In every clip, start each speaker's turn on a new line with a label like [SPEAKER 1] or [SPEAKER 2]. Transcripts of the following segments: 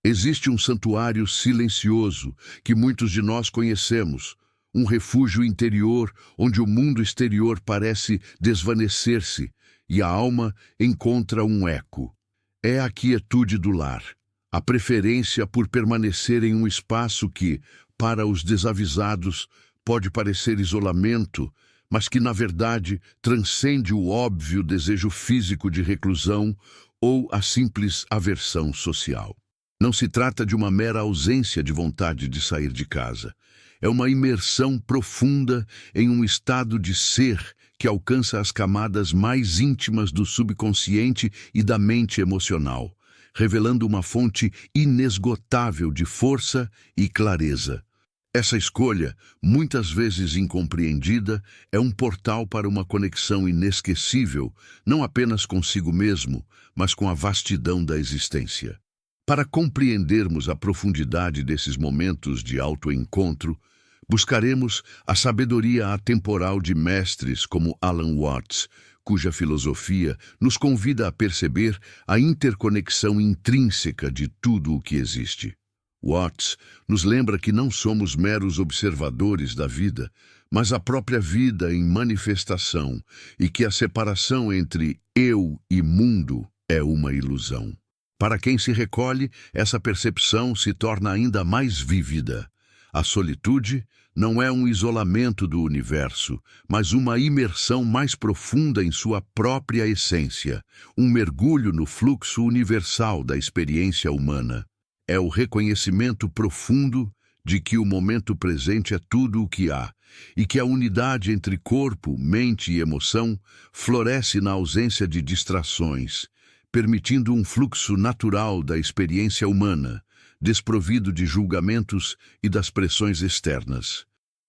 [SPEAKER 1] Existe um santuário silencioso que muitos de nós conhecemos, um refúgio interior onde o mundo exterior parece desvanecer-se e a alma encontra um eco. É a quietude do lar, a preferência por permanecer em um espaço que, para os desavisados, pode parecer isolamento, mas que, na verdade, transcende o óbvio desejo físico de reclusão ou a simples aversão social. Não se trata de uma mera ausência de vontade de sair de casa. É uma imersão profunda em um estado de ser que alcança as camadas mais íntimas do subconsciente e da mente emocional, revelando uma fonte inesgotável de força e clareza. Essa escolha, muitas vezes incompreendida, é um portal para uma conexão inesquecível, não apenas consigo mesmo, mas com a vastidão da existência. Para compreendermos a profundidade desses momentos de autoencontro, buscaremos a sabedoria atemporal de mestres como Alan Watts, cuja filosofia nos convida a perceber a interconexão intrínseca de tudo o que existe. Watts nos lembra que não somos meros observadores da vida, mas a própria vida em manifestação, e que a separação entre eu e mundo é uma ilusão. Para quem se recolhe, essa percepção se torna ainda mais vívida. A solitude não é um isolamento do universo, mas uma imersão mais profunda em sua própria essência, um mergulho no fluxo universal da experiência humana. É o reconhecimento profundo de que o momento presente é tudo o que há, e que a unidade entre corpo, mente e emoção floresce na ausência de distrações, permitindo um fluxo natural da experiência humana, desprovido de julgamentos e das pressões externas.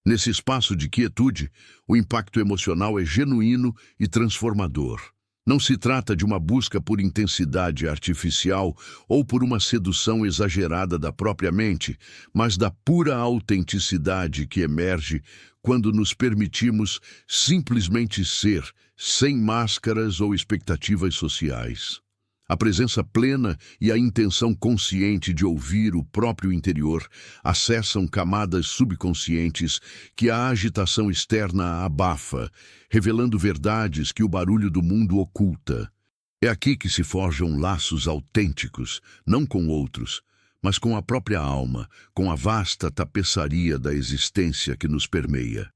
[SPEAKER 1] Nesse espaço de quietude, o impacto emocional é genuíno e transformador. Não se trata de uma busca por intensidade artificial ou por uma sedução exagerada da própria mente, mas da pura autenticidade que emerge quando nos permitimos simplesmente ser, sem máscaras ou expectativas sociais. A presença plena e a intenção consciente de ouvir o próprio interior acessam camadas subconscientes que a agitação externa abafa, revelando verdades que o barulho do mundo oculta. É aqui que se forjam laços autênticos, não com outros, mas com a própria alma, com a vasta tapeçaria da existência que nos permeia.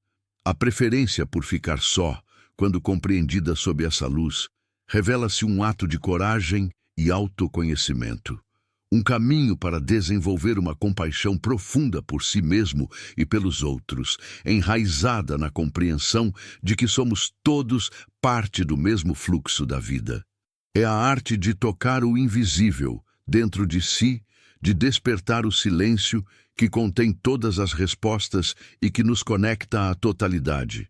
[SPEAKER 1] A preferência por ficar só, quando compreendida sob essa luz, revela-se um ato de coragem e autoconhecimento. Um caminho para desenvolver uma compaixão profunda por si mesmo e pelos outros, enraizada na compreensão de que somos todos parte do mesmo fluxo da vida. É a arte de tocar o invisível dentro de si, de despertar o silêncio que contém todas as respostas e que nos conecta à totalidade.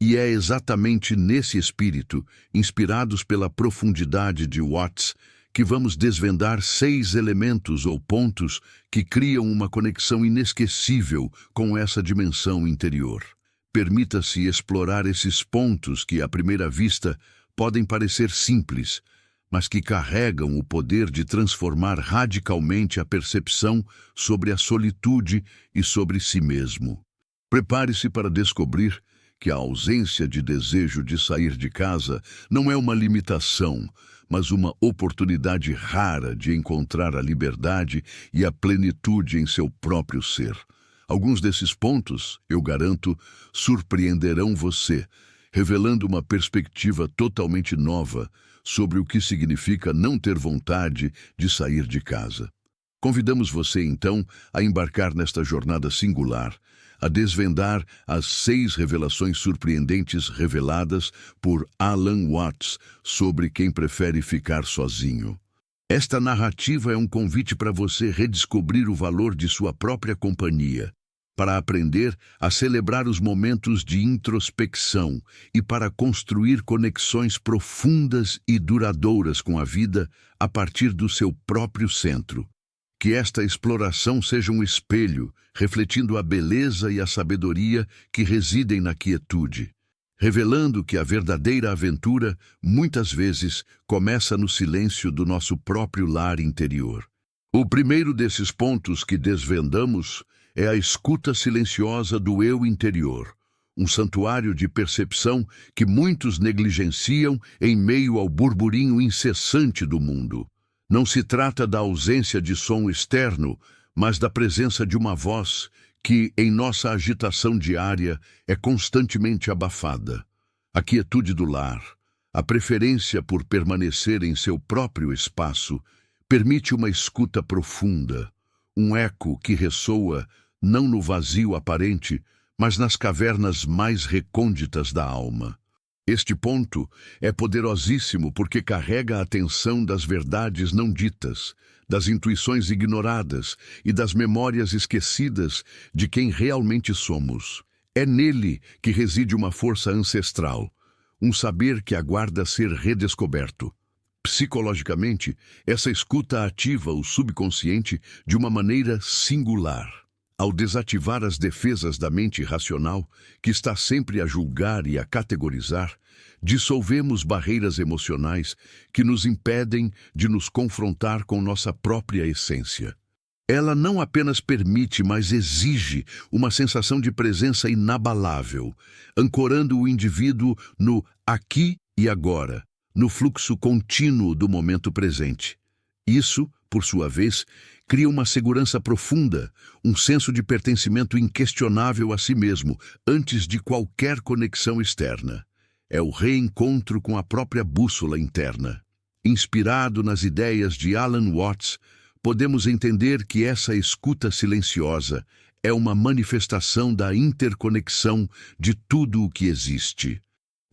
[SPEAKER 1] E é exatamente nesse espírito, inspirados pela profundidade de Watts, que vamos desvendar 6 elementos ou pontos que criam uma conexão inesquecível com essa dimensão interior. Permita-se explorar esses pontos que, à primeira vista, podem parecer simples, mas que carregam o poder de transformar radicalmente a percepção sobre a solitude e sobre si mesmo. Prepare-se para descobrir que a ausência de desejo de sair de casa não é uma limitação, mas uma oportunidade rara de encontrar a liberdade e a plenitude em seu próprio ser. Alguns desses pontos, eu garanto, surpreenderão você, revelando uma perspectiva totalmente nova sobre o que significa não ter vontade de sair de casa. Convidamos você, então, a embarcar nesta jornada singular, a desvendar as 6 revelações surpreendentes reveladas por Alan Watts sobre quem prefere ficar sozinho. Esta narrativa é um convite para você redescobrir o valor de sua própria companhia, para aprender a celebrar os momentos de introspecção e para construir conexões profundas e duradouras com a vida a partir do seu próprio centro. Que esta exploração seja um espelho, refletindo a beleza e a sabedoria que residem na quietude, revelando que a verdadeira aventura, muitas vezes, começa no silêncio do nosso próprio lar interior. O primeiro desses pontos que desvendamos é a escuta silenciosa do eu interior, um santuário de percepção que muitos negligenciam em meio ao burburinho incessante do mundo. Não se trata da ausência de som externo, mas da presença de uma voz que, em nossa agitação diária, é constantemente abafada. A quietude do lar, a preferência por permanecer em seu próprio espaço, permite uma escuta profunda, um eco que ressoa não no vazio aparente, mas nas cavernas mais recônditas da alma. Este ponto é poderosíssimo porque carrega a atenção das verdades não ditas, das intuições ignoradas e das memórias esquecidas de quem realmente somos. É nele que reside uma força ancestral, um saber que aguarda ser redescoberto. Psicologicamente, essa escuta ativa o subconsciente de uma maneira singular. Ao desativar as defesas da mente racional, que está sempre a julgar e a categorizar, dissolvemos barreiras emocionais que nos impedem de nos confrontar com nossa própria essência. Ela não apenas permite, mas exige uma sensação de presença inabalável, ancorando o indivíduo no aqui e agora, no fluxo contínuo do momento presente. Isso, por sua vez, cria uma segurança profunda, um senso de pertencimento inquestionável a si mesmo, antes de qualquer conexão externa. É o reencontro com a própria bússola interna. Inspirado nas ideias de Alan Watts, podemos entender que essa escuta silenciosa é uma manifestação da interconexão de tudo o que existe.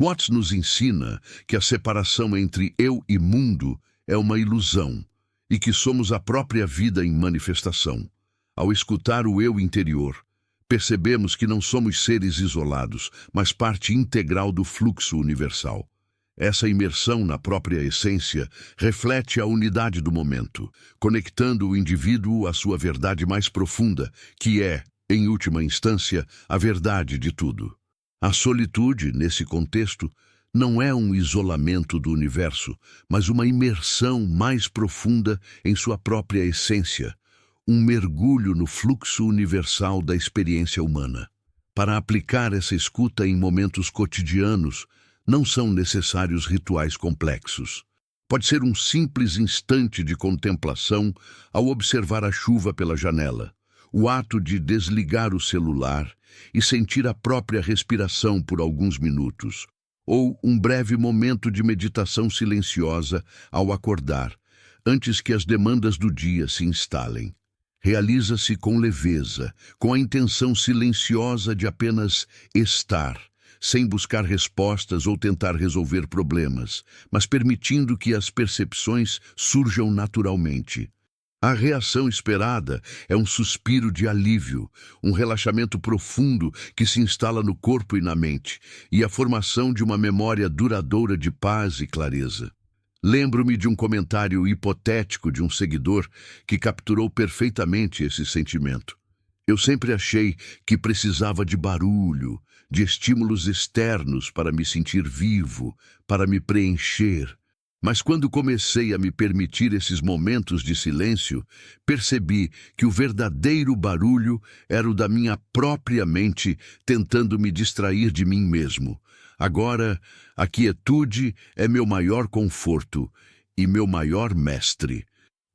[SPEAKER 1] Watts nos ensina que a separação entre eu e mundo é uma ilusão e que somos a própria vida em manifestação. Ao escutar o eu interior, percebemos que não somos seres isolados, mas parte integral do fluxo universal. Essa imersão na própria essência reflete a unidade do momento, conectando o indivíduo à sua verdade mais profunda, que é, em última instância, a verdade de tudo. A solitude, nesse contexto, não é um isolamento do universo, mas uma imersão mais profunda em sua própria essência, um mergulho no fluxo universal da experiência humana. Para aplicar essa escuta em momentos cotidianos, não são necessários rituais complexos. Pode ser um simples instante de contemplação ao observar a chuva pela janela, o ato de desligar o celular e sentir a própria respiração por alguns minutos, ou um breve momento de meditação silenciosa ao acordar, antes que as demandas do dia se instalem. Realiza-se com leveza, com a intenção silenciosa de apenas estar, sem buscar respostas ou tentar resolver problemas, mas permitindo que as percepções surjam naturalmente. A reação esperada é um suspiro de alívio, um relaxamento profundo que se instala no corpo e na mente, e a formação de uma memória duradoura de paz e clareza. Lembro-me de um comentário hipotético de um seguidor que capturou perfeitamente esse sentimento. Eu sempre achei que precisava de barulho, de estímulos externos para me sentir vivo, para me preencher. Mas quando comecei a me permitir esses momentos de silêncio, percebi que o verdadeiro barulho era o da minha própria mente tentando me distrair de mim mesmo. Agora, a quietude é meu maior conforto e meu maior mestre.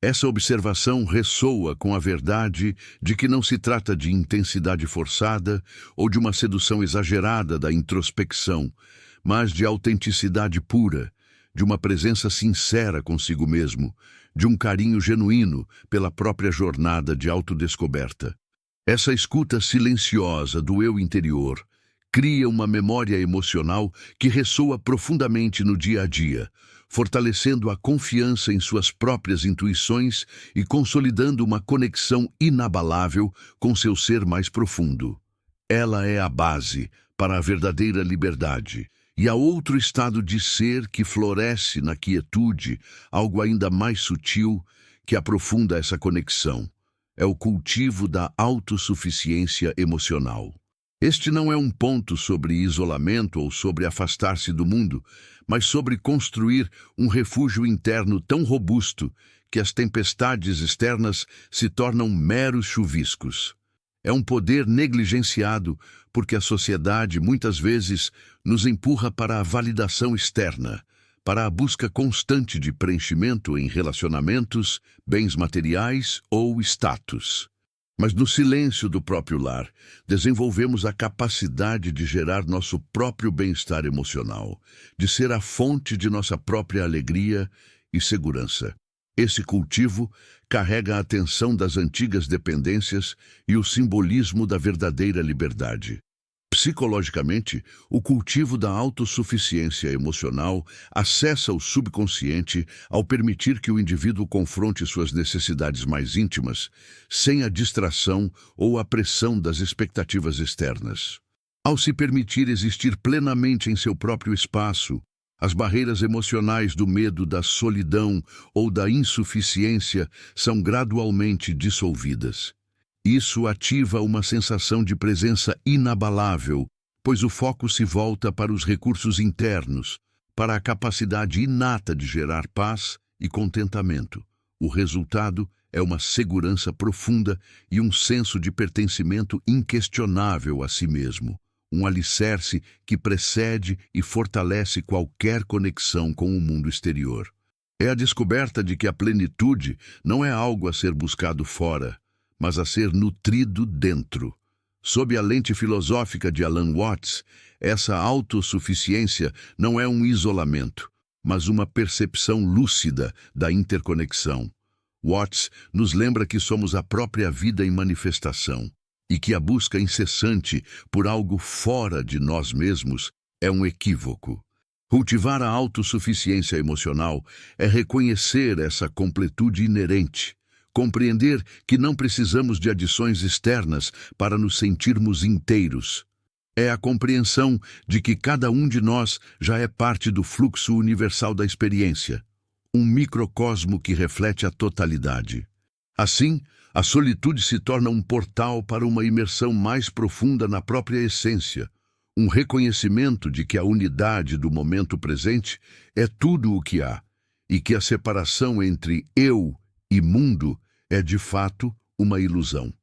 [SPEAKER 1] Essa observação ressoa com a verdade de que não se trata de intensidade forçada ou de uma sedução exagerada da introspecção, mas de autenticidade pura, de uma presença sincera consigo mesmo, de um carinho genuíno pela própria jornada de autodescoberta. Essa escuta silenciosa do eu interior cria uma memória emocional que ressoa profundamente no dia a dia, fortalecendo a confiança em suas próprias intuições e consolidando uma conexão inabalável com seu ser mais profundo. Ela é a base para a verdadeira liberdade. E há outro estado de ser que floresce na quietude, algo ainda mais sutil que aprofunda essa conexão. É o cultivo da autossuficiência emocional. Este não é um ponto sobre isolamento ou sobre afastar-se do mundo, mas sobre construir um refúgio interno tão robusto que as tempestades externas se tornam meros chuviscos. É um poder negligenciado porque a sociedade muitas vezes nos empurra para a validação externa, para a busca constante de preenchimento em relacionamentos, bens materiais ou status. Mas no silêncio do próprio lar, desenvolvemos a capacidade de gerar nosso próprio bem-estar emocional, de ser a fonte de nossa própria alegria e segurança. Esse cultivo carrega a atenção das antigas dependências e o simbolismo da verdadeira liberdade. Psicologicamente, o cultivo da autossuficiência emocional acessa o subconsciente ao permitir que o indivíduo confronte suas necessidades mais íntimas, sem a distração ou a pressão das expectativas externas. Ao se permitir existir plenamente em seu próprio espaço, as barreiras emocionais do medo, da solidão ou da insuficiência são gradualmente dissolvidas. Isso ativa uma sensação de presença inabalável, pois o foco se volta para os recursos internos, para a capacidade inata de gerar paz e contentamento. O resultado é uma segurança profunda e um senso de pertencimento inquestionável a si mesmo, um alicerce que precede e fortalece qualquer conexão com o mundo exterior. É a descoberta de que a plenitude não é algo a ser buscado fora, mas a ser nutrido dentro. Sob a lente filosófica de Alan Watts, essa autossuficiência não é um isolamento, mas uma percepção lúcida da interconexão. Watts nos lembra que somos a própria vida em manifestação e que a busca incessante por algo fora de nós mesmos é um equívoco. Cultivar a autossuficiência emocional é reconhecer essa completude inerente, compreender que não precisamos de adições externas para nos sentirmos inteiros. É a compreensão de que cada um de nós já é parte do fluxo universal da experiência, um microcosmo que reflete a totalidade. Assim, a solitude se torna um portal para uma imersão mais profunda na própria essência, um reconhecimento de que a unidade do momento presente é tudo o que há, e que a separação entre eu e mundo é de fato uma ilusão.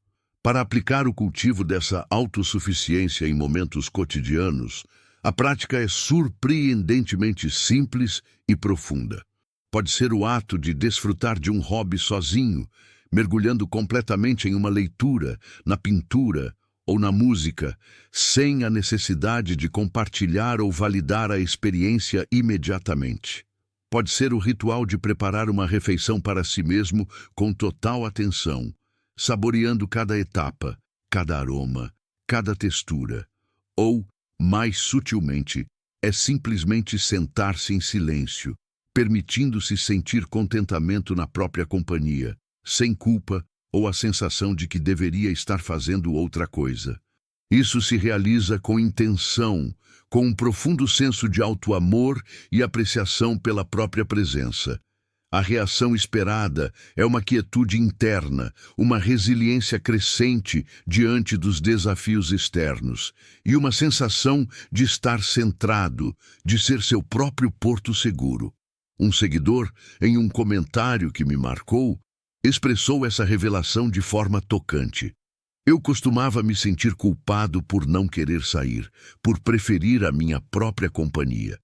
[SPEAKER 1] Para aplicar o cultivo dessa autossuficiência em momentos cotidianos, a prática é surpreendentemente simples e profunda. Pode ser o ato de desfrutar de um hobby sozinho, mergulhando completamente em uma leitura, na pintura ou na música, sem a necessidade de compartilhar ou validar a experiência imediatamente. Pode ser o ritual de preparar uma refeição para si mesmo com total atenção, saboreando cada etapa, cada aroma, cada textura. Ou, mais sutilmente, é simplesmente sentar-se em silêncio, permitindo-se sentir contentamento na própria companhia, sem culpa ou a sensação de que deveria estar fazendo outra coisa. Isso se realiza com intenção, com um profundo senso de auto-amor e apreciação pela própria presença. A reação esperada é uma quietude interna, uma resiliência crescente diante dos desafios externos e uma sensação de estar centrado, de ser seu próprio porto seguro. Um seguidor, em um comentário que me marcou, expressou essa revelação de forma tocante. Eu costumava me sentir culpado por não querer sair, por preferir a minha própria companhia.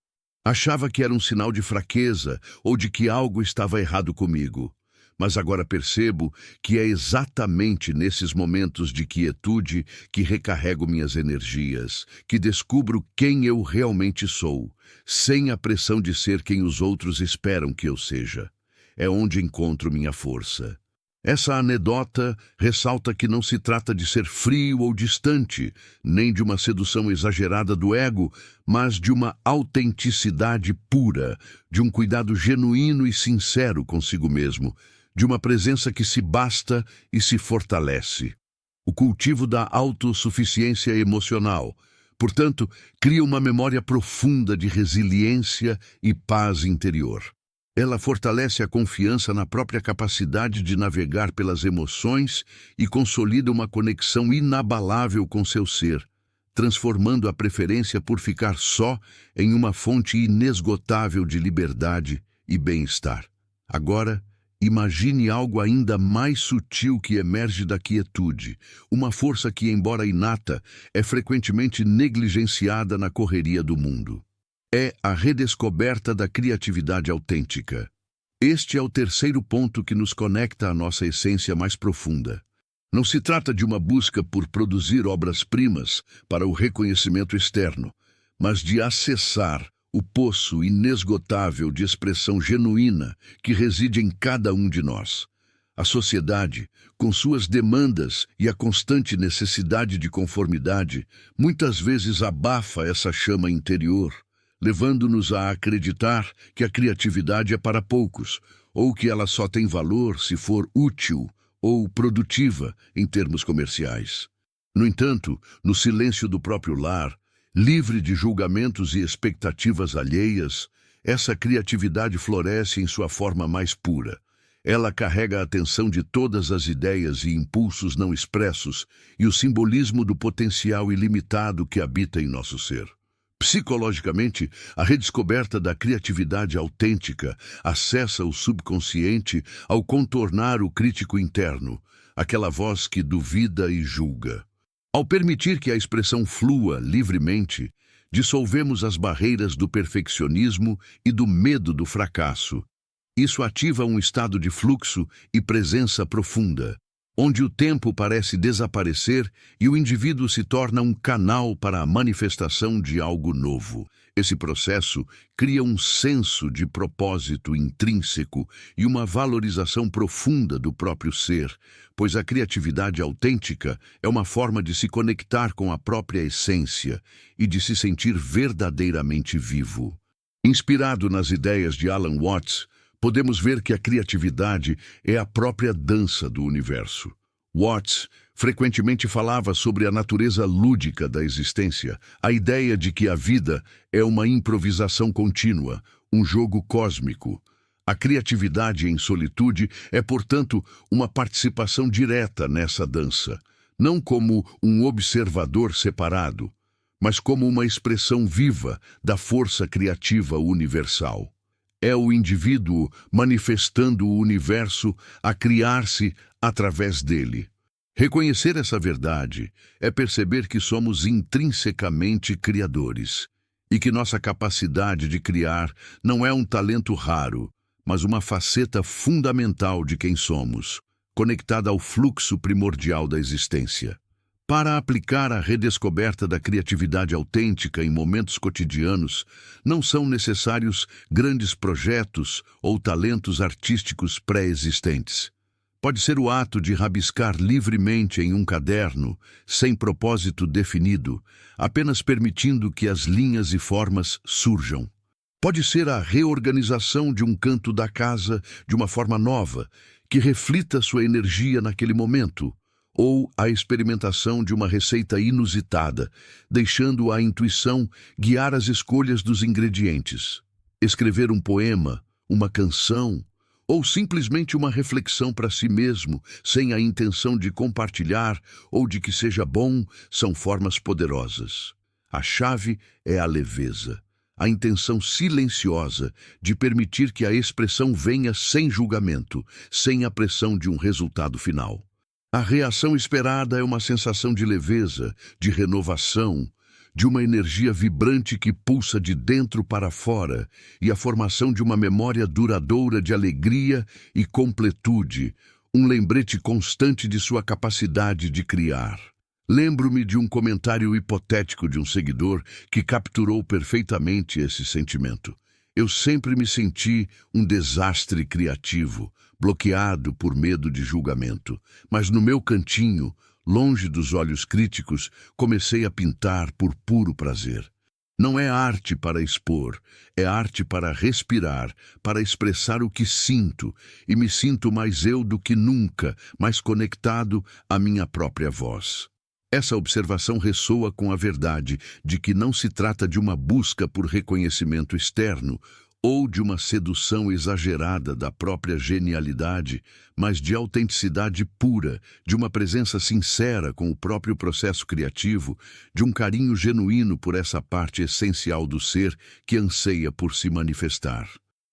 [SPEAKER 1] Achava que era um sinal de fraqueza ou de que algo estava errado comigo. Mas agora percebo que é exatamente nesses momentos de quietude que recarrego minhas energias, que descubro quem eu realmente sou, sem a pressão de ser quem os outros esperam que eu seja. É onde encontro minha força. Essa anedota ressalta que não se trata de ser frio ou distante, nem de uma sedução exagerada do ego, mas de uma autenticidade pura, de um cuidado genuíno e sincero consigo mesmo, de uma presença que se basta e se fortalece. O cultivo da autossuficiência emocional, portanto, cria uma memória profunda de resiliência e paz interior. Ela fortalece a confiança na própria capacidade de navegar pelas emoções e consolida uma conexão inabalável com seu ser, transformando a preferência por ficar só em uma fonte inesgotável de liberdade e bem-estar. Agora, Imagine algo ainda mais sutil que emerge da quietude, uma força que, embora inata, é frequentemente negligenciada na correria do mundo. É a redescoberta da criatividade autêntica. Este é o terceiro ponto que nos conecta à nossa essência mais profunda. Não se trata de uma busca por produzir obras-primas para o reconhecimento externo, mas de acessar o poço inesgotável de expressão genuína que reside em cada um de nós. A sociedade, com suas demandas e a constante necessidade de conformidade, muitas vezes abafa essa chama interior, levando-nos a acreditar que a criatividade é para poucos, ou que ela só tem valor se for útil ou produtiva em termos comerciais. No entanto, no silêncio do próprio lar, livre de julgamentos e expectativas alheias, essa criatividade floresce em sua forma mais pura. Ela carrega a atenção de todas as ideias e impulsos não expressos e o simbolismo do potencial ilimitado que habita em nosso ser. Psicologicamente, a redescoberta da criatividade autêntica acessa o subconsciente ao contornar o crítico interno, aquela voz que duvida e julga. Ao permitir que a expressão flua livremente, dissolvemos as barreiras do perfeccionismo e do medo do fracasso. Isso ativa um estado de fluxo e presença profunda, onde o tempo parece desaparecer e o indivíduo se torna um canal para a manifestação de algo novo. Esse processo cria um senso de propósito intrínseco e uma valorização profunda do próprio ser, pois a criatividade autêntica é uma forma de se conectar com a própria essência e de se sentir verdadeiramente vivo. Inspirado nas ideias de Alan Watts, podemos ver que a criatividade é a própria dança do universo. Watts frequentemente falava sobre a natureza lúdica da existência, a ideia de que a vida é uma improvisação contínua, um jogo cósmico. A criatividade em solitude é, portanto, uma participação direta nessa dança, não como um observador separado, mas como uma expressão viva da força criativa universal. É o indivíduo manifestando o universo a criar-se através dele. Reconhecer essa verdade é perceber que somos intrinsecamente criadores e que nossa capacidade de criar não é um talento raro, mas uma faceta fundamental de quem somos, conectada ao fluxo primordial da existência. Para aplicar a redescoberta da criatividade autêntica em momentos cotidianos, não são necessários grandes projetos ou talentos artísticos pré-existentes. Pode ser o ato de rabiscar livremente em um caderno, sem propósito definido, apenas permitindo que as linhas e formas surjam. Pode ser a reorganização de um canto da casa de uma forma nova, que reflita sua energia naquele momento, ou a experimentação de uma receita inusitada, deixando a intuição guiar as escolhas dos ingredientes. Escrever um poema, uma canção, ou simplesmente uma reflexão para si mesmo, sem a intenção de compartilhar ou de que seja bom, são formas poderosas. A chave é a leveza, a intenção silenciosa de permitir que a expressão venha sem julgamento, sem a pressão de um resultado final. A reação esperada é uma sensação de leveza, de renovação, de uma energia vibrante que pulsa de dentro para fora e a formação de uma memória duradoura de alegria e completude, um lembrete constante de sua capacidade de criar. Lembro-me de um comentário hipotético de um seguidor que capturou perfeitamente esse sentimento. Eu sempre me senti um desastre criativo, bloqueado por medo de julgamento. Mas no meu cantinho, longe dos olhos críticos, comecei a pintar por puro prazer. Não é arte para expor, é arte para respirar, para expressar o que sinto, e me sinto mais eu do que nunca, mais conectado à minha própria voz. Essa observação ressoa com a verdade de que não se trata de uma busca por reconhecimento externo ou de uma sedução exagerada da própria genialidade, mas de autenticidade pura, de uma presença sincera com o próprio processo criativo, de um carinho genuíno por essa parte essencial do ser que anseia por se manifestar.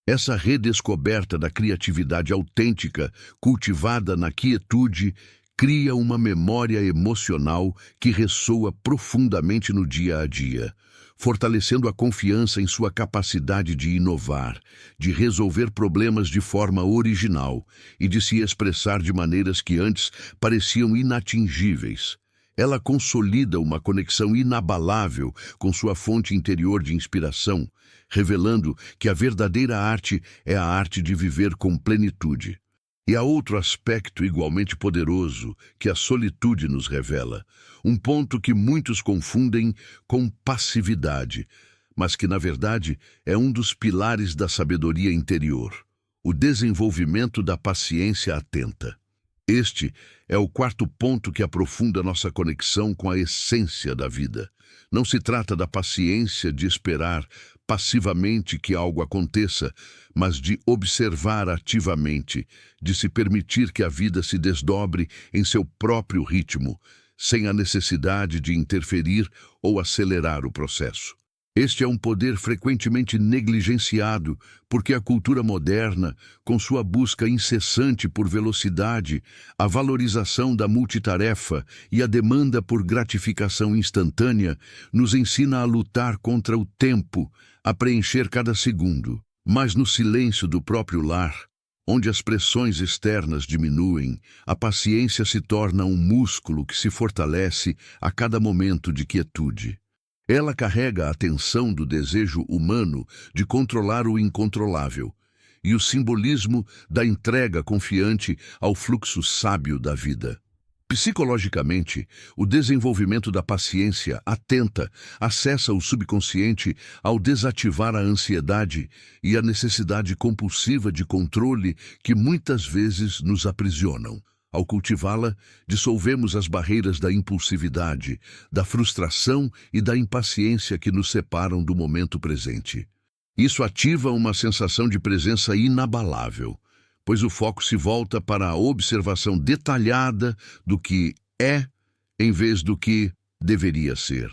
[SPEAKER 1] Essa redescoberta da criatividade autêntica, cultivada na quietude, cria uma memória emocional que ressoa profundamente no dia a dia, fortalecendo a confiança em sua capacidade de inovar, de resolver problemas de forma original e de se expressar de maneiras que antes pareciam inatingíveis. Ela consolida uma conexão inabalável com sua fonte interior de inspiração, revelando que a verdadeira arte é a arte de viver com plenitude. E há outro aspecto igualmente poderoso que a solitude nos revela, um ponto que muitos confundem com passividade, mas que, na verdade, é um dos pilares da sabedoria interior, o desenvolvimento da paciência atenta. Este é o quarto ponto que aprofunda nossa conexão com a essência da vida. Não se trata da paciência de esperar passivamente que algo aconteça, mas de observar ativamente, de se permitir que a vida se desdobre em seu próprio ritmo, sem a necessidade de interferir ou acelerar o processo. Este é um poder frequentemente negligenciado, porque a cultura moderna, com sua busca incessante por velocidade, a valorização da multitarefa e a demanda por gratificação instantânea, nos ensina a lutar contra o tempo, a preencher cada segundo. Mas no silêncio do próprio lar, onde as pressões externas diminuem, a paciência se torna um músculo que se fortalece a cada momento de quietude. Ela carrega a tensão do desejo humano de controlar o incontrolável e o simbolismo da entrega confiante ao fluxo sábio da vida. Psicologicamente, o desenvolvimento da paciência atenta acessa o subconsciente ao desativar a ansiedade e a necessidade compulsiva de controle que muitas vezes nos aprisionam. Ao cultivá-la, dissolvemos as barreiras da impulsividade, da frustração e da impaciência que nos separam do momento presente. Isso ativa uma sensação de presença inabalável, pois o foco se volta para a observação detalhada do que é, em vez do que deveria ser.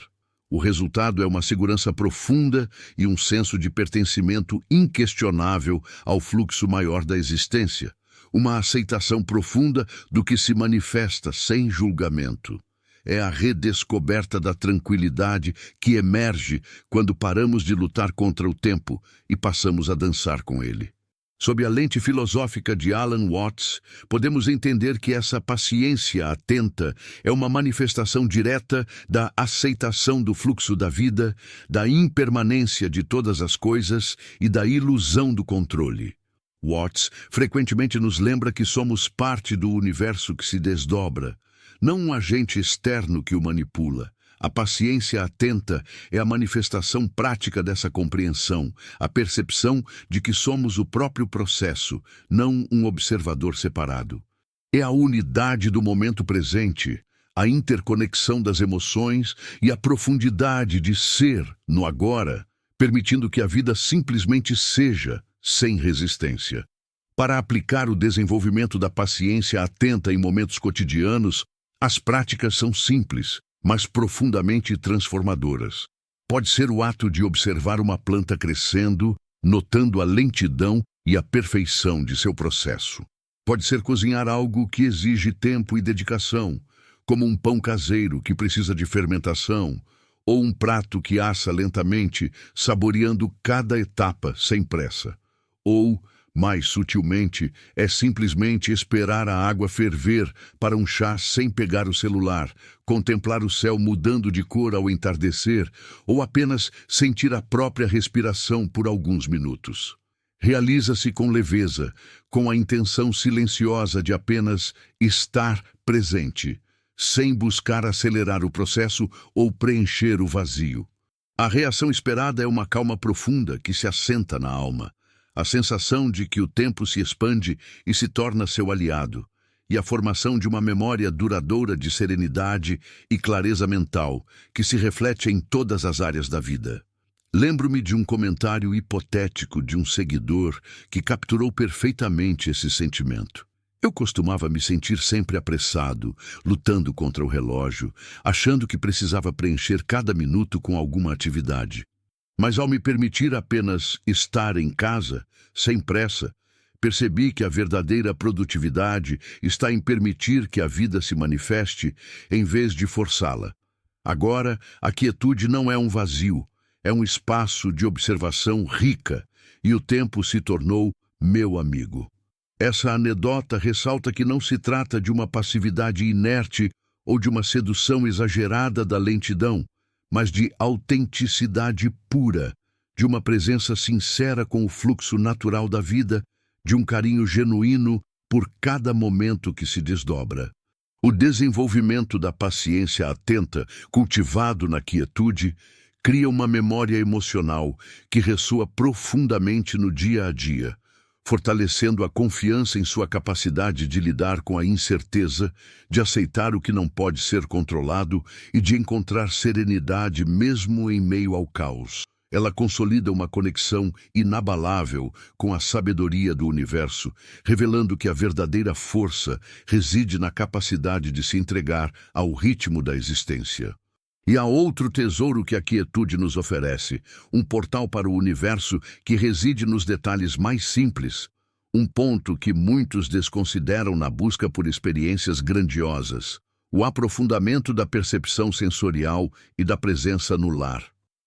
[SPEAKER 1] O resultado é uma segurança profunda e um senso de pertencimento inquestionável ao fluxo maior da existência. Uma aceitação profunda do que se manifesta sem julgamento. É a redescoberta da tranquilidade que emerge quando paramos de lutar contra o tempo e passamos a dançar com ele. Sob a lente filosófica de Alan Watts, podemos entender que essa paciência atenta é uma manifestação direta da aceitação do fluxo da vida, da impermanência de todas as coisas e da ilusão do controle. Watts frequentemente nos lembra que somos parte do universo que se desdobra, não um agente externo que o manipula. A paciência atenta é a manifestação prática dessa compreensão, a percepção de que somos o próprio processo, não um observador separado. É a unidade do momento presente, a interconexão das emoções e a profundidade de ser no agora, permitindo que a vida simplesmente seja, sem resistência. Para aplicar o desenvolvimento da paciência atenta em momentos cotidianos, as práticas são simples, mas profundamente transformadoras. Pode ser o ato de observar uma planta crescendo, notando a lentidão e a perfeição de seu processo. Pode ser cozinhar algo que exige tempo e dedicação, como um pão caseiro que precisa de fermentação, ou um prato que assa lentamente, saboreando cada etapa sem pressa. Ou, mais sutilmente, é simplesmente esperar a água ferver para um chá sem pegar o celular, contemplar o céu mudando de cor ao entardecer, ou apenas sentir a própria respiração por alguns minutos. Realiza-se com leveza, com a intenção silenciosa de apenas estar presente, sem buscar acelerar o processo ou preencher o vazio. A reação esperada é uma calma profunda que se assenta na alma. A sensação de que o tempo se expande e se torna seu aliado, e a formação de uma memória duradoura de serenidade e clareza mental, que se reflete em todas as áreas da vida. Lembro-me de um comentário hipotético de um seguidor que capturou perfeitamente esse sentimento. Eu costumava me sentir sempre apressado, lutando contra o relógio, achando que precisava preencher cada minuto com alguma atividade. Mas ao me permitir apenas estar em casa, sem pressa, percebi que a verdadeira produtividade está em permitir que a vida se manifeste em vez de forçá-la. Agora, a quietude não é um vazio, é um espaço de observação rica, e o tempo se tornou meu amigo. Essa anedota ressalta que não se trata de uma passividade inerte ou de uma sedução exagerada da lentidão, mas de autenticidade pura, de uma presença sincera com o fluxo natural da vida, de um carinho genuíno por cada momento que se desdobra. O desenvolvimento da paciência atenta, cultivado na quietude, cria uma memória emocional que ressoa profundamente no dia a dia, fortalecendo a confiança em sua capacidade de lidar com a incerteza, de aceitar o que não pode ser controlado e de encontrar serenidade mesmo em meio ao caos. Ela consolida uma conexão inabalável com a sabedoria do universo, revelando que a verdadeira força reside na capacidade de se entregar ao ritmo da existência. E há outro tesouro que a quietude nos oferece, um portal para o universo que reside nos detalhes mais simples, um ponto que muitos desconsideram na busca por experiências grandiosas, o aprofundamento da percepção sensorial e da presença no lar.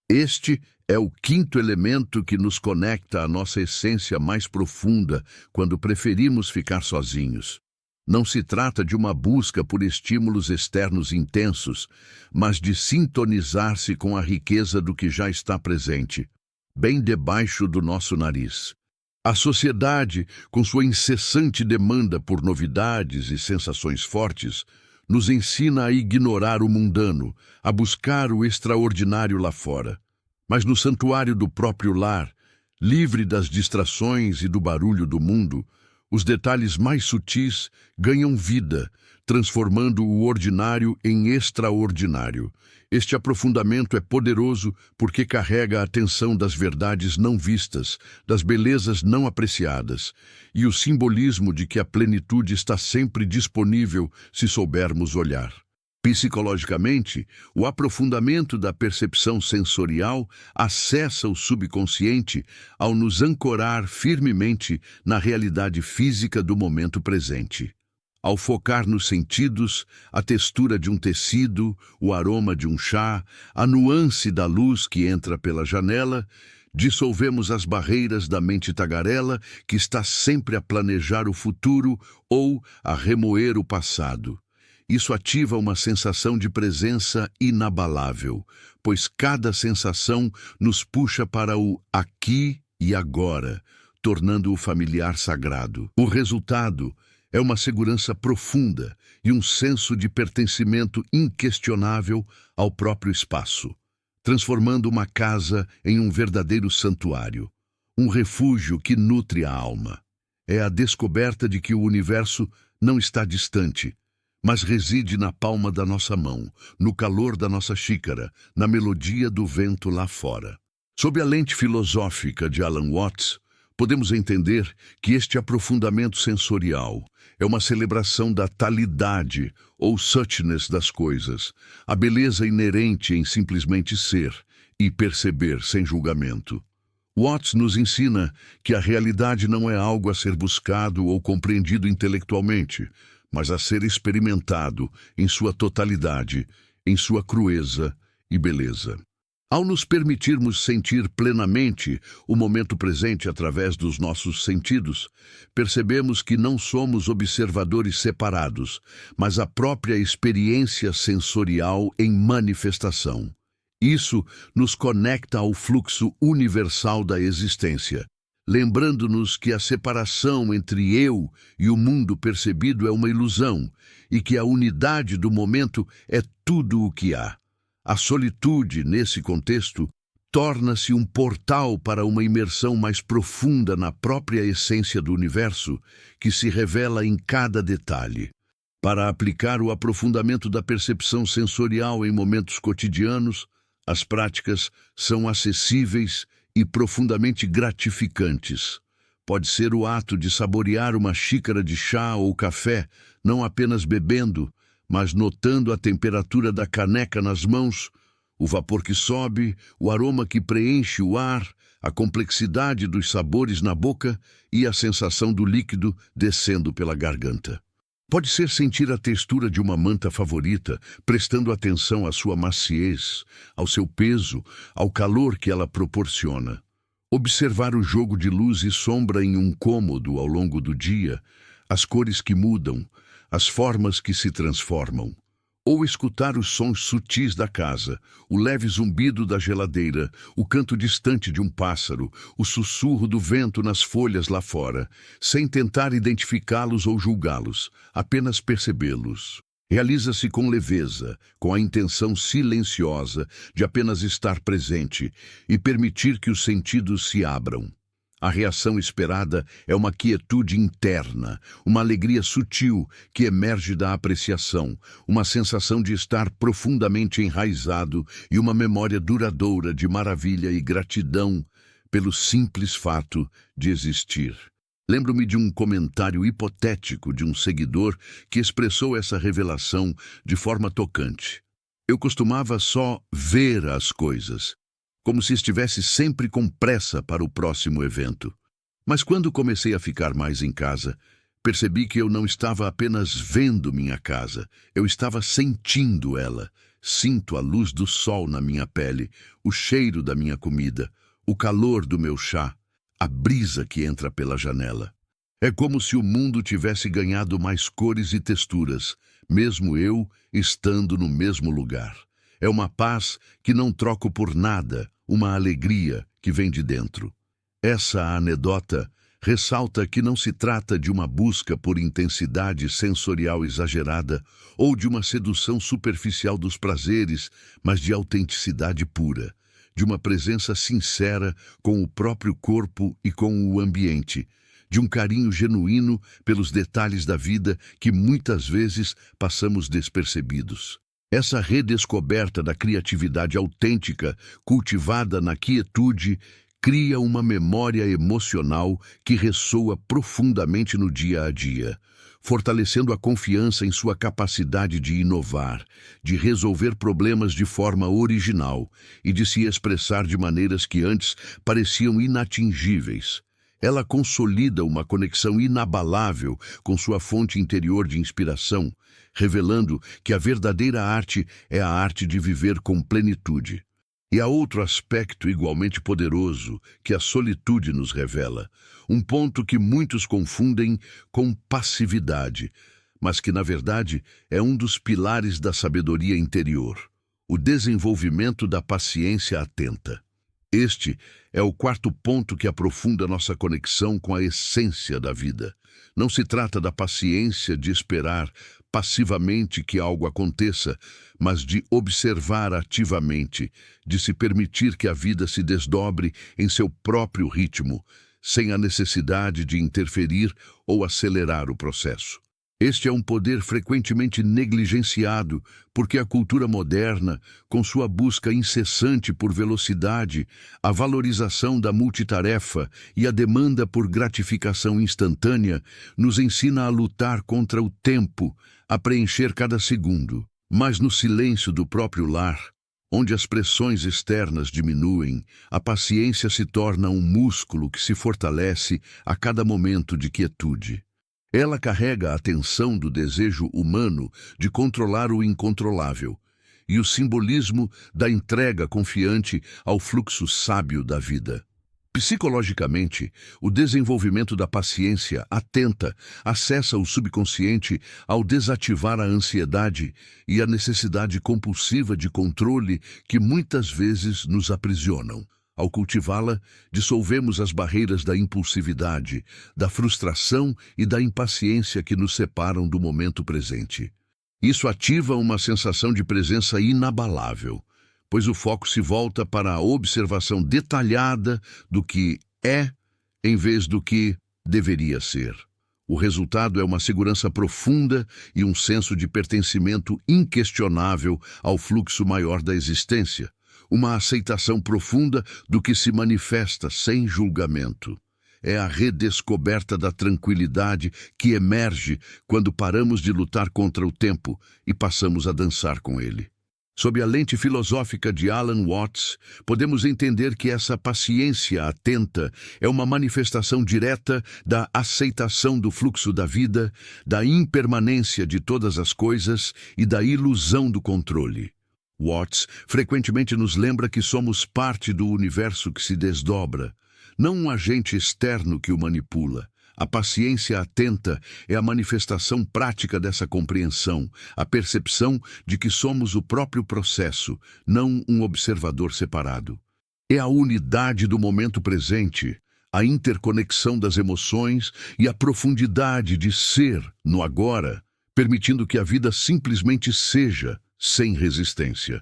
[SPEAKER 1] Este é o quinto elemento que nos conecta à nossa essência mais profunda quando preferimos ficar sozinhos. Não se trata de uma busca por estímulos externos intensos, mas de sintonizar-se com a riqueza do que já está presente, bem debaixo do nosso nariz. A sociedade, com sua incessante demanda por novidades e sensações fortes, nos ensina a ignorar o mundano, a buscar o extraordinário lá fora. Mas no santuário do próprio lar, livre das distrações e do barulho do mundo, os detalhes mais sutis ganham vida, transformando o ordinário em extraordinário. Este aprofundamento é poderoso porque carrega a atenção das verdades não vistas, das belezas não apreciadas, e o simbolismo de que a plenitude está sempre disponível se soubermos olhar. Psicologicamente, o aprofundamento da percepção sensorial acessa o subconsciente ao nos ancorar firmemente na realidade física do momento presente. Ao focar nos sentidos, a textura de um tecido, o aroma de um chá, a nuance da luz que entra pela janela, dissolvemos as barreiras da mente tagarela que está sempre a planejar o futuro ou a remoer o passado. Isso ativa uma sensação de presença inabalável, pois cada sensação nos puxa para o aqui e agora, tornando o familiar sagrado. O resultado é uma segurança profunda e um senso de pertencimento inquestionável ao próprio espaço, transformando uma casa em um verdadeiro santuário, um refúgio que nutre a alma. É a descoberta de que o universo não está distante, mas reside na palma da nossa mão, no calor da nossa xícara, na melodia do vento lá fora. Sob a lente filosófica de Alan Watts, podemos entender que este aprofundamento sensorial é uma celebração da talidade ou suchness das coisas, a beleza inerente em simplesmente ser e perceber sem julgamento. Watts nos ensina que a realidade não é algo a ser buscado ou compreendido intelectualmente, mas a ser experimentado em sua totalidade, em sua crueza e beleza. Ao nos permitirmos sentir plenamente o momento presente através dos nossos sentidos, percebemos que não somos observadores separados, mas a própria experiência sensorial em manifestação. Isso nos conecta ao fluxo universal da existência, lembrando-nos que a separação entre eu e o mundo percebido é uma ilusão e que a unidade do momento é tudo o que há. A solitude, nesse contexto, torna-se um portal para uma imersão mais profunda na própria essência do universo, que se revela em cada detalhe. Para aplicar o aprofundamento da percepção sensorial em momentos cotidianos, as práticas são acessíveis e profundamente gratificantes. Pode ser o ato de saborear uma xícara de chá ou café, não apenas bebendo, mas notando a temperatura da caneca nas mãos, O vapor que sobe, o aroma que preenche o ar, a complexidade dos sabores na boca e a sensação do líquido descendo pela garganta. Pode ser sentir a textura de uma manta favorita, prestando atenção à sua maciez, ao seu peso, ao calor que ela proporciona. Observar o jogo de luz e sombra em um cômodo ao longo do dia, as cores que mudam, as formas que se transformam. Ou escutar os sons sutis da casa, o leve zumbido da geladeira, o canto distante de um pássaro, o sussurro do vento nas folhas lá fora, sem tentar identificá-los ou julgá-los, apenas percebê-los. Realiza-se com leveza, com a intenção silenciosa de apenas estar presente e permitir que os sentidos se abram. A reação esperada é uma quietude interna, uma alegria sutil que emerge da apreciação, uma sensação de estar profundamente enraizado e uma memória duradoura de maravilha e gratidão pelo simples fato de existir. Lembro-me de um comentário hipotético de um seguidor que expressou essa revelação de forma tocante. Eu costumava só ver as coisas, como se estivesse sempre com pressa para o próximo evento. Mas quando comecei a ficar mais em casa, percebi que eu não estava apenas vendo minha casa, eu estava sentindo ela. Sinto a luz do sol na minha pele, o cheiro da minha comida, o calor do meu chá, a brisa que entra pela janela. É como se o mundo tivesse ganhado mais cores e texturas, mesmo eu estando no mesmo lugar. É uma paz que não troco por nada, uma alegria que vem de dentro. Essa anedota ressalta que não se trata de uma busca por intensidade sensorial exagerada ou de uma sedução superficial dos prazeres, mas de autenticidade pura, de uma presença sincera com o próprio corpo e com o ambiente, de um carinho genuíno pelos detalhes da vida que muitas vezes passamos despercebidos. Essa redescoberta da criatividade autêntica, cultivada na quietude, cria uma memória emocional que ressoa profundamente no dia a dia, fortalecendo a confiança em sua capacidade de inovar, de resolver problemas de forma original e de se expressar de maneiras que antes pareciam inatingíveis. Ela consolida uma conexão inabalável com sua fonte interior de inspiração, revelando que a verdadeira arte é a arte de viver com plenitude. E há outro aspecto igualmente poderoso que a solitude nos revela, um ponto que muitos confundem com passividade, mas que, na verdade, é um dos pilares da sabedoria interior, o desenvolvimento da paciência atenta. Este é o quarto ponto que aprofunda nossa conexão com a essência da vida. Não se trata da paciência de esperar passivamente que algo aconteça, mas de observar ativamente, de se permitir que a vida se desdobre em seu próprio ritmo, sem a necessidade de interferir ou acelerar o processo. Este é um poder frequentemente negligenciado, porque a cultura moderna, com sua busca incessante por velocidade, a valorização da multitarefa e a demanda por gratificação instantânea, nos ensina a lutar contra o tempo, a preencher cada segundo. Mas no silêncio do próprio lar, onde as pressões externas diminuem, a paciência se torna um músculo que se fortalece a cada momento de quietude. Ela carrega a tensão do desejo humano de controlar o incontrolável e o simbolismo da entrega confiante ao fluxo sábio da vida. Psicologicamente, o desenvolvimento da paciência atenta acessa o subconsciente ao desativar a ansiedade e a necessidade compulsiva de controle que muitas vezes nos aprisionam. Ao cultivá-la, dissolvemos as barreiras da impulsividade, da frustração e da impaciência que nos separam do momento presente. Isso ativa uma sensação de presença inabalável, pois o foco se volta para a observação detalhada do que é, em vez do que deveria ser. O resultado é uma segurança profunda e um senso de pertencimento inquestionável ao fluxo maior da existência. Uma aceitação profunda do que se manifesta sem julgamento. É a redescoberta da tranquilidade que emerge quando paramos de lutar contra o tempo e passamos a dançar com ele. Sob a lente filosófica de Alan Watts, podemos entender que essa paciência atenta é uma manifestação direta da aceitação do fluxo da vida, da impermanência de todas as coisas e da ilusão do controle. Watts frequentemente nos lembra que somos parte do universo que se desdobra, não um agente externo que o manipula. A paciência atenta é a manifestação prática dessa compreensão, a percepção de que somos o próprio processo, não um observador separado. É a unidade do momento presente, a interconexão das emoções e a profundidade de ser no agora, permitindo que a vida simplesmente seja, sem resistência.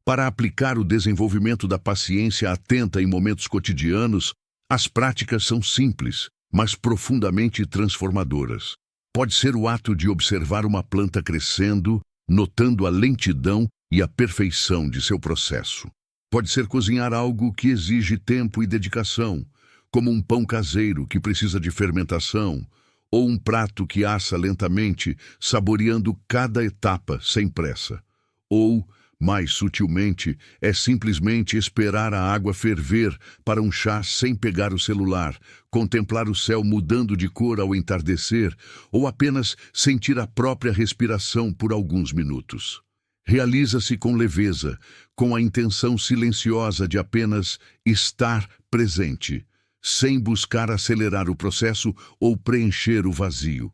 [SPEAKER 1] Para aplicar o desenvolvimento da paciência atenta em momentos cotidianos, as práticas são simples, mas profundamente transformadoras. Pode ser o ato de observar uma planta crescendo, notando a lentidão e a perfeição de seu processo. Pode ser cozinhar algo que exige tempo e dedicação, como um pão caseiro que precisa de fermentação, ou um prato que assa lentamente, saboreando cada etapa sem pressa. Ou, mais sutilmente, é simplesmente esperar a água ferver para um chá sem pegar o celular, contemplar o céu mudando de cor ao entardecer, ou apenas sentir a própria respiração por alguns minutos. Realiza-se com leveza, com a intenção silenciosa de apenas estar presente, sem buscar acelerar o processo ou preencher o vazio.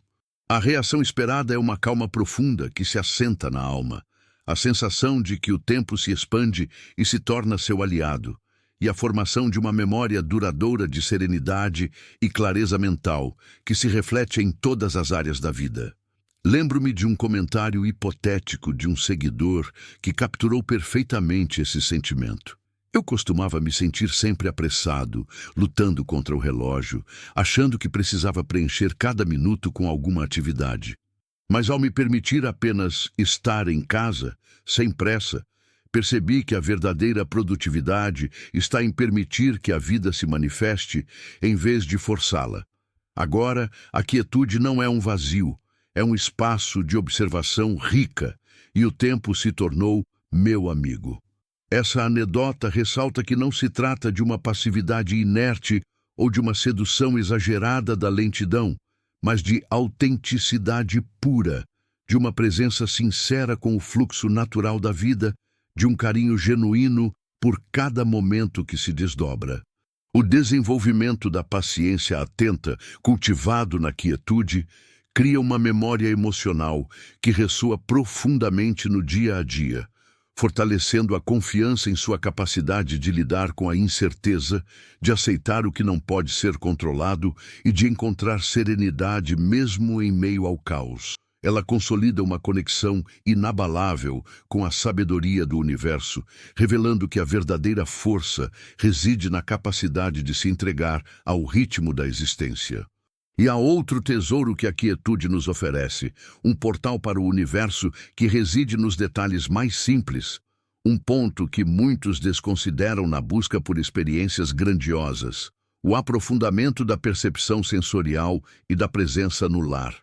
[SPEAKER 1] A reação esperada é uma calma profunda que se assenta na alma, a sensação de que o tempo se expande e se torna seu aliado, e a formação de uma memória duradoura de serenidade e clareza mental que se reflete em todas as áreas da vida. Lembro-me de um comentário hipotético de um seguidor que capturou perfeitamente esse sentimento. Eu costumava me sentir sempre apressado, lutando contra o relógio, achando que precisava preencher cada minuto com alguma atividade. Mas ao me permitir apenas estar em casa, sem pressa, percebi que a verdadeira produtividade está em permitir que a vida se manifeste em vez de forçá-la. Agora, a quietude não é um vazio, é um espaço de observação rica, e o tempo se tornou meu amigo. Essa anedota ressalta que não se trata de uma passividade inerte ou de uma sedução exagerada da lentidão, mas de autenticidade pura, de uma presença sincera com o fluxo natural da vida, de um carinho genuíno por cada momento que se desdobra. O desenvolvimento da paciência atenta, cultivado na quietude, cria uma memória emocional que ressoa profundamente no dia a dia, fortalecendo a confiança em sua capacidade de lidar com a incerteza, de aceitar o que não pode ser controlado e de encontrar serenidade mesmo em meio ao caos. Ela consolida uma conexão inabalável com a sabedoria do universo, revelando que a verdadeira força reside na capacidade de se entregar ao ritmo da existência. E há outro tesouro que a quietude nos oferece, um portal para o universo que reside nos detalhes mais simples, um ponto que muitos desconsideram na busca por experiências grandiosas, o aprofundamento da percepção sensorial e da presença no lar.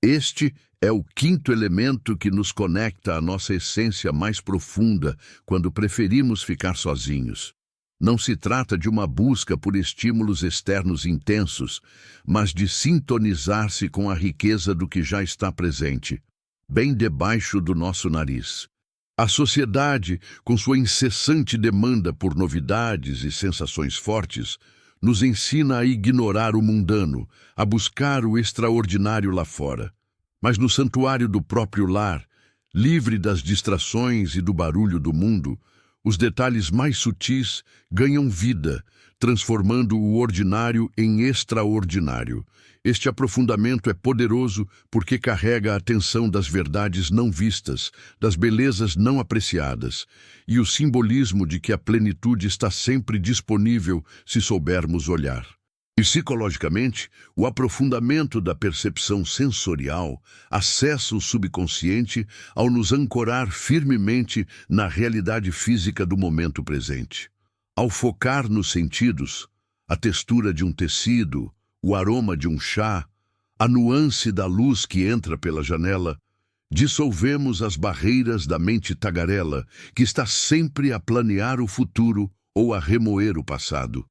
[SPEAKER 1] Este é o quinto elemento que nos conecta à nossa essência mais profunda quando preferimos ficar sozinhos. Não se trata de uma busca por estímulos externos intensos, mas de sintonizar-se com a riqueza do que já está presente, bem debaixo do nosso nariz. A sociedade, com sua incessante demanda por novidades e sensações fortes, nos ensina a ignorar o mundano, a buscar o extraordinário lá fora. Mas no santuário do próprio lar, livre das distrações e do barulho do mundo, os detalhes mais sutis ganham vida, transformando o ordinário em extraordinário. Este aprofundamento é poderoso porque carrega a atenção das verdades não vistas, das belezas não apreciadas, e o simbolismo de que a plenitude está sempre disponível se soubermos olhar. Psicologicamente, o aprofundamento da percepção sensorial acessa o subconsciente ao nos ancorar firmemente na realidade física do momento presente. Ao focar nos sentidos, a textura de um tecido, o aroma de um chá, a nuance da luz que entra pela janela, Dissolvemos as barreiras da mente tagarela, que está sempre a planear o futuro ou a remoer o passado.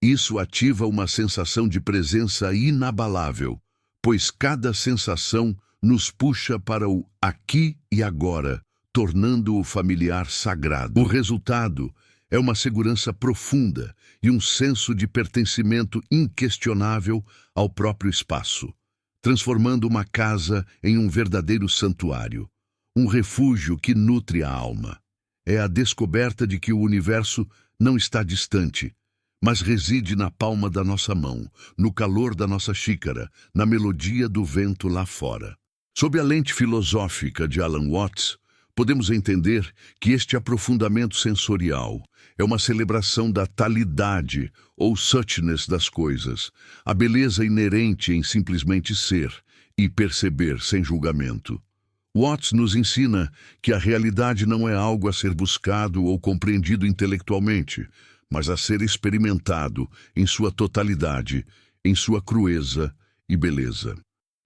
[SPEAKER 1] Isso ativa uma sensação de presença inabalável, pois cada sensação nos puxa para o aqui e agora, tornando o familiar sagrado. O resultado é uma segurança profunda e um senso de pertencimento inquestionável ao próprio espaço, transformando uma casa em um verdadeiro santuário, um refúgio que nutre a alma. É a descoberta de que o universo não está distante, mas reside na palma da nossa mão, no calor da nossa xícara, na melodia do vento lá fora. Sob a lente filosófica de Alan Watts, podemos entender que este aprofundamento sensorial é uma celebração da talidade ou suchness das coisas, a beleza inerente em simplesmente ser e perceber sem julgamento. Watts nos ensina que a realidade não é algo a ser buscado ou compreendido intelectualmente, mas a ser experimentado em sua totalidade, em sua crueza e beleza.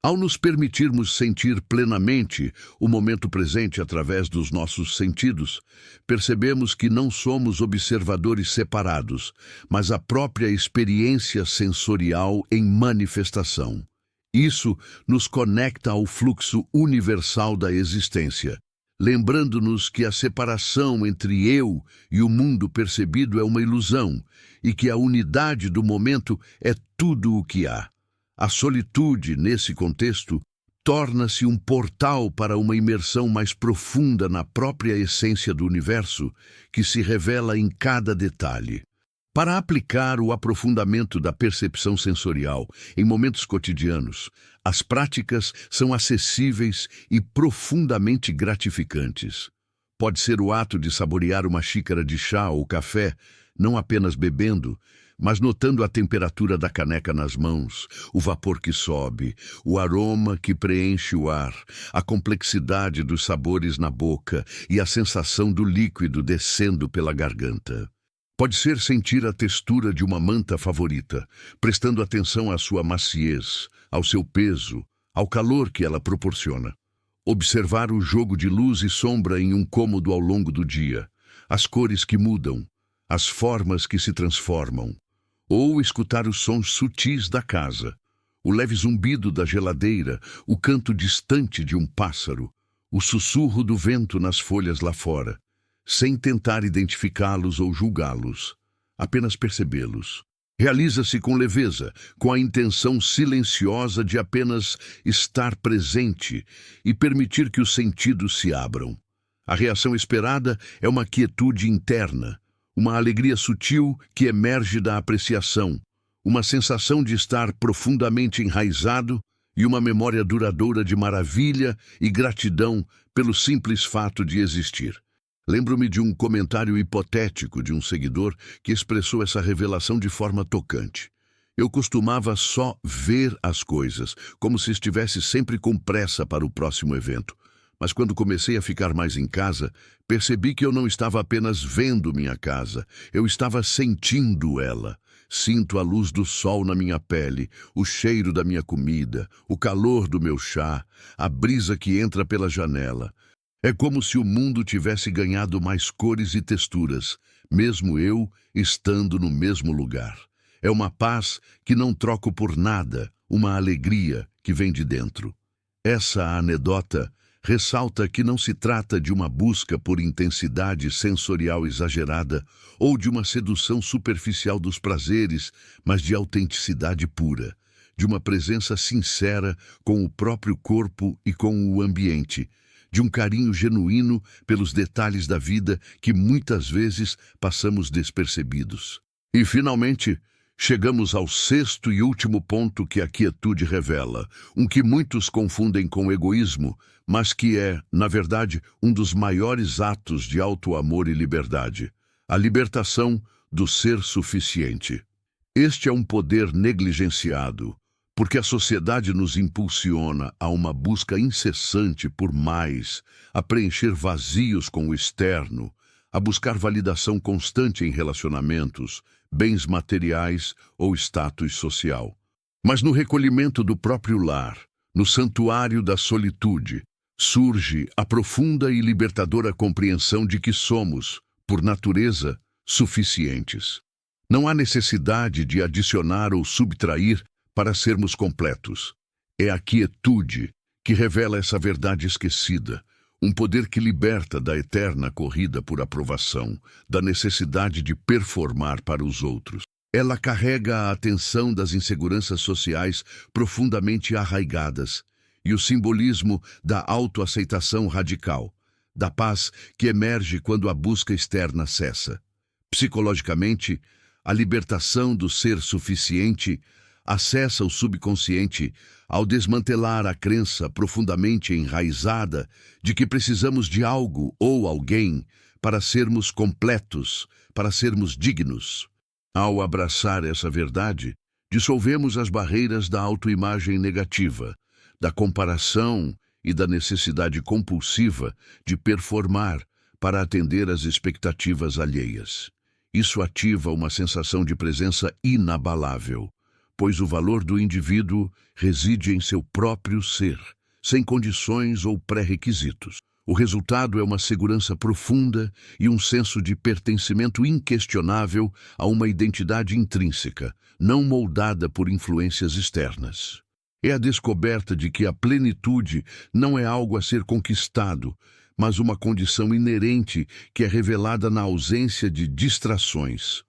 [SPEAKER 1] Ao nos permitirmos sentir plenamente o momento presente através dos nossos sentidos, percebemos que não somos observadores separados, mas a própria experiência sensorial em manifestação. Isso nos conecta ao fluxo universal da existência, lembrando-nos que a separação entre eu e o mundo percebido é uma ilusão e que a unidade do momento é tudo o que há. A solitude, nesse contexto, torna-se um portal para uma imersão mais profunda na própria essência do universo, que se revela em cada detalhe. Para aplicar o aprofundamento da percepção sensorial em momentos cotidianos, as práticas são acessíveis e profundamente gratificantes. Pode ser o ato de saborear uma xícara de chá ou café, não apenas bebendo, mas notando a temperatura da caneca nas mãos, o vapor que sobe, o aroma que preenche o ar, a complexidade dos sabores na boca e a sensação do líquido descendo pela garganta. Pode ser sentir a textura de uma manta favorita, prestando atenção à sua maciez, ao seu peso, ao calor que ela proporciona. Observar o jogo de luz e sombra em um cômodo ao longo do dia, as cores que mudam, as formas que se transformam. Ou escutar os sons sutis da casa, o leve zumbido da geladeira, o canto distante de um pássaro, o sussurro do vento nas folhas lá fora, sem tentar identificá-los ou julgá-los, apenas percebê-los. Realiza-se com leveza, com a intenção silenciosa de apenas estar presente e permitir que os sentidos se abram. A reação esperada é uma quietude interna, uma alegria sutil que emerge da apreciação, uma sensação de estar profundamente enraizado e uma memória duradoura de maravilha e gratidão pelo simples fato de existir. Lembro-me de um comentário hipotético de um seguidor que expressou essa revelação de forma tocante. Eu costumava só ver as coisas, como se estivesse sempre com pressa para o próximo evento. Mas quando comecei a ficar mais em casa, percebi que eu não estava apenas vendo minha casa, eu estava sentindo ela. Sinto a luz do sol na minha pele, o cheiro da minha comida, o calor do meu chá, a brisa que entra pela janela. É como se o mundo tivesse ganhado mais cores e texturas, mesmo eu estando no mesmo lugar. É uma paz que não troco por nada, uma alegria que vem de dentro. Essa anedota ressalta que não se trata de uma busca por intensidade sensorial exagerada ou de uma sedução superficial dos prazeres, mas de autenticidade pura, de uma presença sincera com o próprio corpo e com o ambiente, de um carinho genuíno pelos detalhes da vida que muitas vezes passamos despercebidos. E, finalmente, chegamos ao sexto e último ponto que a quietude revela, um que muitos confundem com egoísmo, mas que é, na verdade, um dos maiores atos de auto-amor e liberdade, a libertação do ser suficiente. Este é um poder negligenciado, porque a sociedade nos impulsiona a uma busca incessante por mais, a preencher vazios com o externo, a buscar validação constante em relacionamentos, bens materiais ou status social. Mas no recolhimento do próprio lar, no santuário da solitude, surge a profunda e libertadora compreensão de que somos, por natureza, suficientes. Não há necessidade de adicionar ou subtrair para sermos completos. É a quietude que revela essa verdade esquecida, um poder que liberta da eterna corrida por aprovação, da necessidade de performar para os outros. Ela carrega a atenção das inseguranças sociais profundamente arraigadas e o simbolismo da autoaceitação radical, da paz que emerge quando a busca externa cessa. Psicologicamente, a libertação do ser suficiente acessa o subconsciente ao desmantelar a crença profundamente enraizada de que precisamos de algo ou alguém para sermos completos, para sermos dignos. Ao abraçar essa verdade, dissolvemos as barreiras da autoimagem negativa, da comparação e da necessidade compulsiva de performar para atender às expectativas alheias. Isso ativa uma sensação de presença inabalável, pois o valor do indivíduo reside em seu próprio ser, sem condições ou pré-requisitos. O resultado é uma segurança profunda e um senso de pertencimento inquestionável a uma identidade intrínseca, não moldada por influências externas. É a descoberta de que a plenitude não é algo a ser conquistado, mas uma condição inerente que é revelada na ausência de distrações.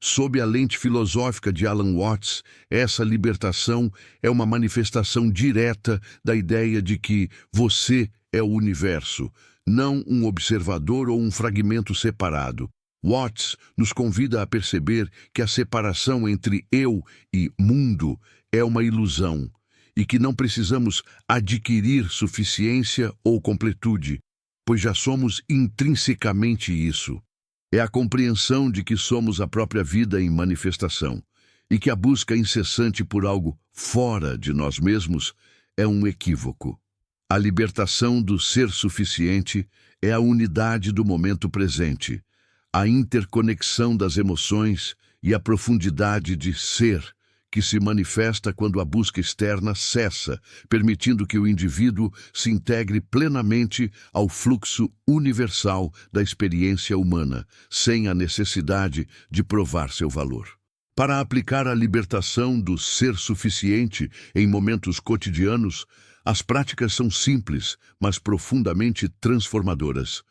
[SPEAKER 1] Sob a lente filosófica de Alan Watts, essa libertação é uma manifestação direta da ideia de que você é o universo, não um observador ou um fragmento separado. Watts nos convida a perceber que a separação entre eu e mundo é uma ilusão e que não precisamos adquirir suficiência ou completude, pois já somos intrinsecamente isso. É a compreensão de que somos a própria vida em manifestação e que a busca incessante por algo fora de nós mesmos é um equívoco. A libertação do ser suficiente é a unidade do momento presente, a interconexão das emoções e a profundidade de ser que se manifesta quando a busca externa cessa, permitindo que o indivíduo se integre plenamente ao fluxo universal da experiência humana, sem a necessidade de provar seu valor. Para aplicar a libertação do ser suficiente em momentos cotidianos, as práticas são simples, mas profundamente transformadoras.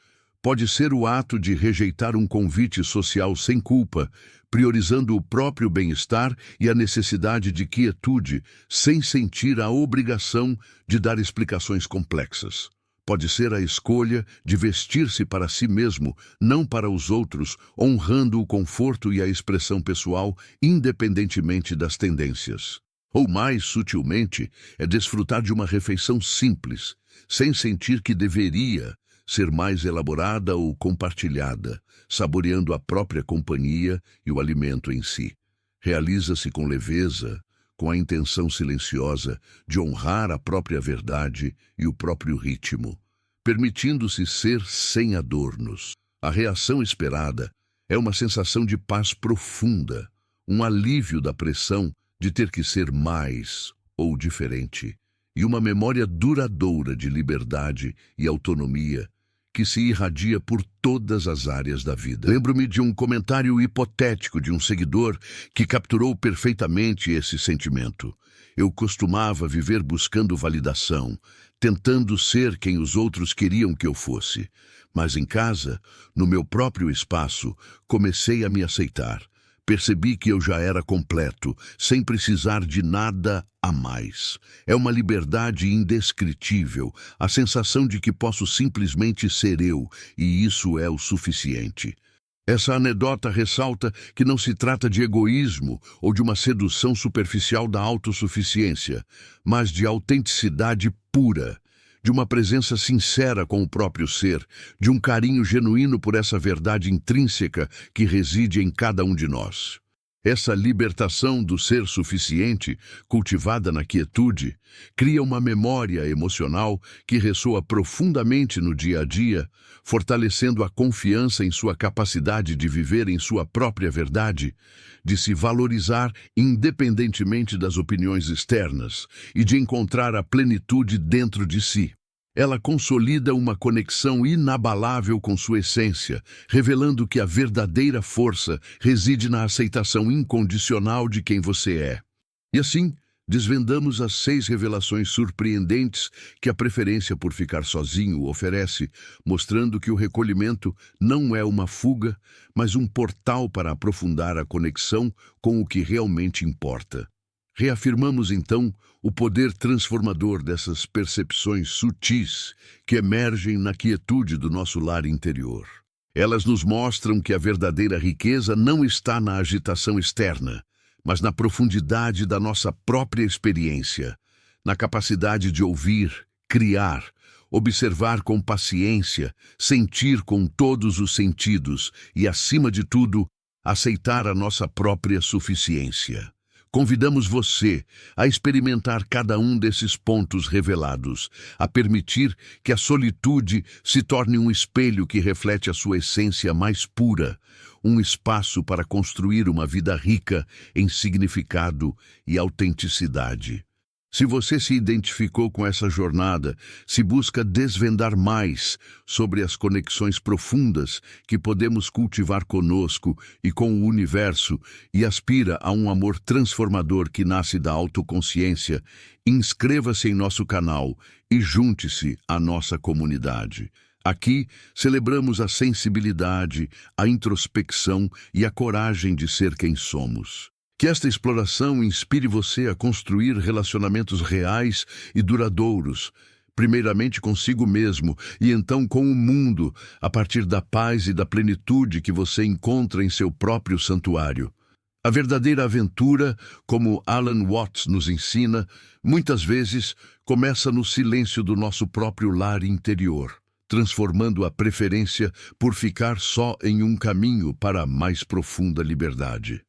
[SPEAKER 1] Pode ser o ato de rejeitar um convite social sem culpa, priorizando o próprio bem-estar e a necessidade de quietude, sem sentir a obrigação de dar explicações complexas. Pode ser a escolha de vestir-se para si mesmo, não para os outros, honrando o conforto e a expressão pessoal, independentemente das tendências. Ou mais sutilmente, é desfrutar de uma refeição simples, sem sentir que deveria ser mais elaborada ou compartilhada, saboreando a própria companhia e o alimento em si. Realiza-se com leveza, com a intenção silenciosa de honrar a própria verdade e o próprio ritmo, permitindo-se ser sem adornos. A reação esperada é uma sensação de paz profunda, um alívio da pressão de ter que ser mais ou diferente, e uma memória duradoura de liberdade e autonomia que se irradia por todas as áreas da vida. Lembro-me de um comentário hipotético de um seguidor que capturou perfeitamente esse sentimento. Eu costumava viver buscando validação, tentando ser quem os outros queriam que eu fosse. Mas em casa, no meu próprio espaço, comecei a me aceitar. Percebi que eu já era completo, sem precisar de nada a mais. É uma liberdade indescritível, a sensação de que posso simplesmente ser eu, e isso é o suficiente. Essa anedota ressalta que não se trata de egoísmo ou de uma sedução superficial da autossuficiência, mas de autenticidade pura, de uma presença sincera com o próprio ser, de um carinho genuíno por essa verdade intrínseca que reside em cada um de nós. Essa libertação do ser suficiente, cultivada na quietude, cria uma memória emocional que ressoa profundamente no dia a dia, fortalecendo a confiança em sua capacidade de viver em sua própria verdade, de se valorizar independentemente das opiniões externas e de encontrar a plenitude dentro de si. Ela consolida uma conexão inabalável com sua essência, revelando que a verdadeira força reside na aceitação incondicional de quem você é. E assim, desvendamos as 6 revelações surpreendentes que a preferência por ficar sozinho oferece, mostrando que o recolhimento não é uma fuga, mas um portal para aprofundar a conexão com o que realmente importa. Reafirmamos, então, o poder transformador dessas percepções sutis que emergem na quietude do nosso lar interior. Elas nos mostram que a verdadeira riqueza não está na agitação externa, mas na profundidade da nossa própria experiência, na capacidade de ouvir, criar, observar com paciência, sentir com todos os sentidos e, acima de tudo, aceitar a nossa própria suficiência. Convidamos você a experimentar cada um desses pontos revelados, a permitir que a solitude se torne um espelho que reflete a sua essência mais pura, um espaço para construir uma vida rica em significado e autenticidade. Se você se identificou com essa jornada, se busca desvendar mais sobre as conexões profundas que podemos cultivar conosco e com o universo e aspira a um amor transformador que nasce da autoconsciência, inscreva-se em nosso canal e junte-se à nossa comunidade. Aqui celebramos a sensibilidade, a introspecção e a coragem de ser quem somos. Que esta exploração inspire você a construir relacionamentos reais e duradouros, primeiramente consigo mesmo e então com o mundo, a partir da paz e da plenitude que você encontra em seu próprio santuário. A verdadeira aventura, como Alan Watts nos ensina, muitas vezes começa no silêncio do nosso próprio lar interior, transformando a preferência por ficar só em um caminho para a mais profunda liberdade.